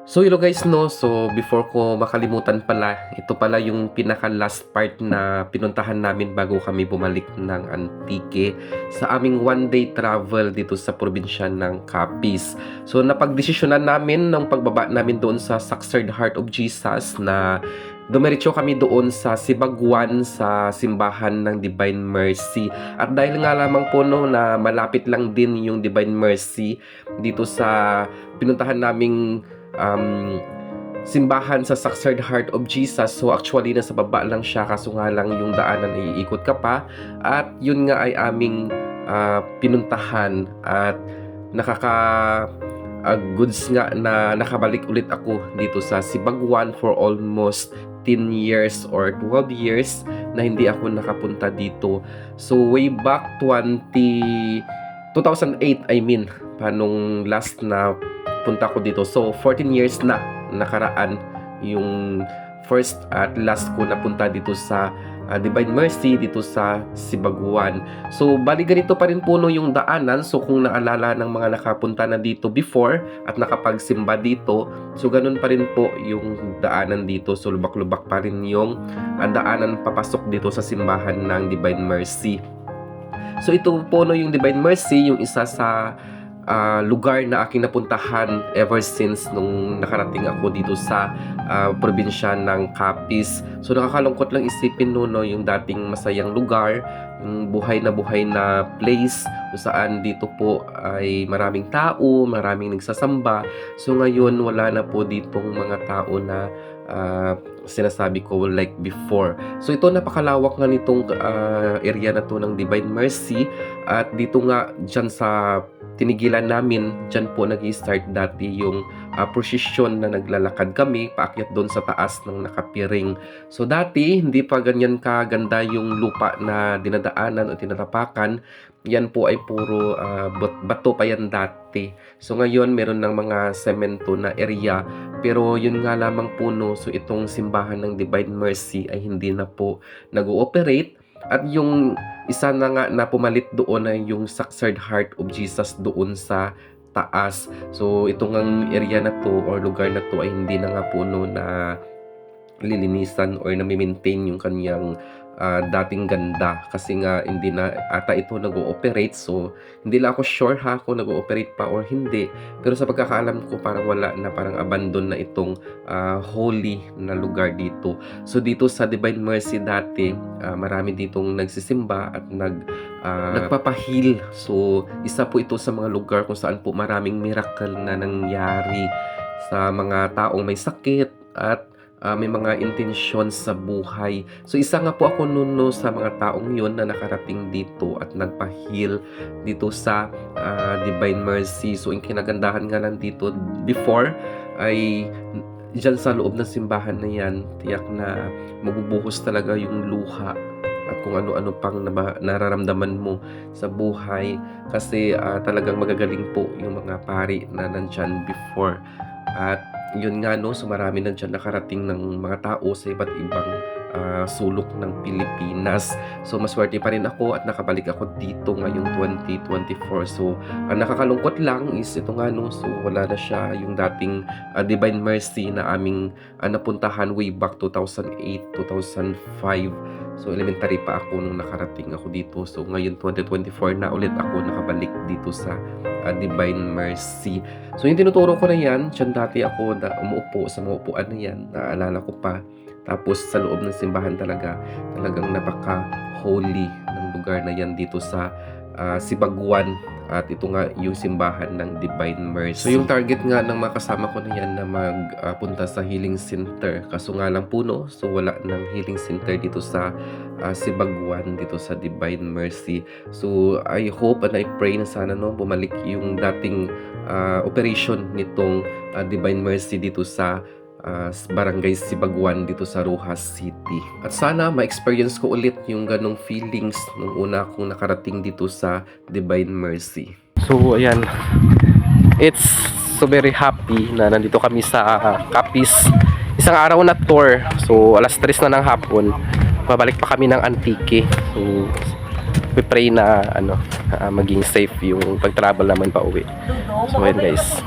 So hello guys no, so before ko makalimutan pala, ito pala yung pinaka last part na pinuntahan namin bago kami bumalik ng Antique sa aming one day travel dito sa probinsya ng Capiz. So napagdesisyonan namin ng pagbaba namin doon sa Sacred Heart of Jesus na dumiretso kami doon sa Sibaguan sa simbahan ng Divine Mercy. At dahil nga lamang po no, na malapit lang din yung Divine Mercy dito sa pinuntahan naming simbahan sa Sacred Heart of Jesus. So actually nasa baba lang siya, kaso nga lang yung daanan ay iikot ka pa. At yun nga ay aming pinuntahan at nakaka goods nga na nakabalik ulit ako dito sa Sibaguan for almost 10 years or 12 years na hindi ako nakapunta dito. So way back 2008 I mean, panong last na punta ko dito. So 14 years na nakaraan yung first at last ko na punta dito sa Divine Mercy dito sa Sibaguan. So bali ganito pa rin po no yung daanan. So kung naalala ng mga nakapunta na dito before at nakapagsimba dito, so ganun pa rin po yung daanan dito. So lubak-lubak pa rin yung daanan papasok dito sa simbahan ng Divine Mercy. So ito po no yung Divine Mercy, yung isa sa lugar na aking napuntahan ever since nung nakarating ako dito sa probinsya ng Capiz. So nakakalungkot lang isipin no, yung dating masayang lugar, yung buhay na place kung saan dito po ay maraming tao, maraming nagsasamba. So ngayon wala na po ditong mga tao na sinasabi ko like before. So ito napakalawak nga nitong area na to ng Divine Mercy. At dito nga dyan sa tinigilan namin, dyan po nag-start dati yung prosesyon na naglalakad kami paakyat doon sa taas ng nakapiring. So dati hindi pa ganyan kaganda yung lupa na dinadaanan o tinatapakan. Yan po ay puro bato pa yan dati. So ngayon meron ng mga semento na area, pero yun nga lamang po no, so itong simbahan ng Divine Mercy ay hindi na po nag-ooperate. At yung isa na nga na pumalit doon ay yung Sacred Heart of Jesus doon sa taas. So itong area na to or lugar na to ay hindi na nga po no na lilinisan or na-maintain yung kanyang dating ganda, kasi nga hindi na ata ito nag-ooperate. So hindi lang ako sure ha kung nag-ooperate pa or hindi, pero sa pagkakaalam ko parang wala na, parang abandon na itong holy na lugar dito. So dito sa Divine Mercy dati marami ditong nagsisimba at nagpapahil. So isa po ito sa mga lugar kung saan po maraming miracle na nangyari sa mga taong may sakit at may mga intensyon sa buhay. So isa nga po ako nuno sa mga taong yun na nakarating dito at nagpa-heal dito sa Divine Mercy. So yung kinagandahan nga lang dito before ay dyan sa loob ng simbahan na yan, tiyak na mabubuhos talaga yung luha at kung ano-ano pang nararamdaman mo sa buhay, kasi talagang magagaling po yung mga pari na nandyan before. At yun nga no, so marami na dyan nakarating ng mga tao sa iba't ibang sulok ng Pilipinas. So maswerte pa rin ako at nakabalik ako dito ngayong 2024. So nakakalungkot lang is ito nga no, so wala na siya yung dating Divine Mercy na aming napuntahan way back 2008, 2005. So elementary pa ako nung nakarating ako dito. So ngayon 2024 na ulit ako nakabalik dito sa Divine Mercy. So yung tinuturo ko na yan, dyan dati ako na umuupo sa mga upuan na yan, naalala ko pa. Tapos sa loob ng simbahan talagang napaka-holy ng lugar na yan dito sa Sibaguan. At ito nga yung simbahan ng Divine Mercy. So yung target nga ng mga kasama ko na yan na magpunta sa healing center. Kaso nga lang po no, so wala ng healing center dito sa Sibaguan, dito sa Divine Mercy. So I hope and I pray na sana no, bumalik yung dating operation nitong Divine Mercy dito sa Barangay Sibaguan dito sa Rojas City. At sana ma-experience ko ulit yung ganong feelings nung una akong nakarating dito sa Divine Mercy. So ayan, it's so very happy na nandito kami sa Capiz. Isang araw na tour. So alas 3 na ng hapon, babalik pa kami ng Antique. So we pray na maging safe yung pag-travel naman pa uwi. So ayan guys.